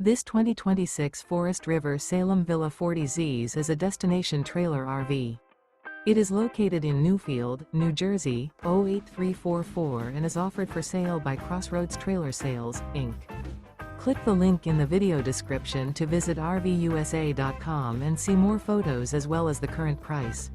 This 2026 Forest River Salem Villa 40Zs is a destination trailer RV. It is located in Newfield, New Jersey, 08344 and is offered for sale by Crossroads Trailer Sales, Inc. Click the link in the video description to visit RVUSA.com and see more photos as well as the current price.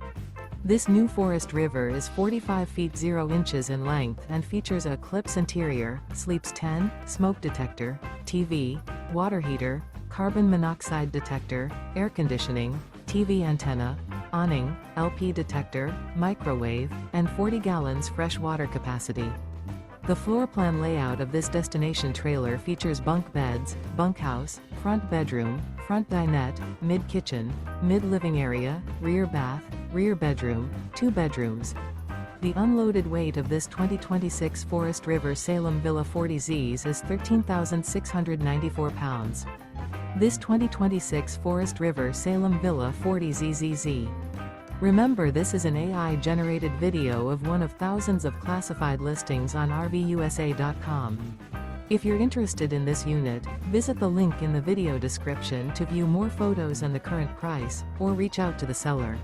This new Forest River is 45 feet 0 inches in length and features a Eclipse interior, sleeps 10, smoke detector, TV, water heater, carbon monoxide detector, air conditioning, TV antenna, awning, LP detector, microwave, and 40 gallons fresh water capacity. The floor plan layout of this destination trailer features bunk beds, bunkhouse, front bedroom, front dinette, mid-kitchen, mid-living area, rear bath, rear bedroom, 2 bedrooms. The unloaded weight of this 2026 Forest River Salem Villa 40Zs is 13,694 pounds. This 2026 Forest River Salem Villa 40ZZZ. Remember, this is an AI-generated video of one of thousands of classified listings on RVUSA.com. If you're interested in this unit, visit the link in the video description to view more photos and the current price, or reach out to the seller.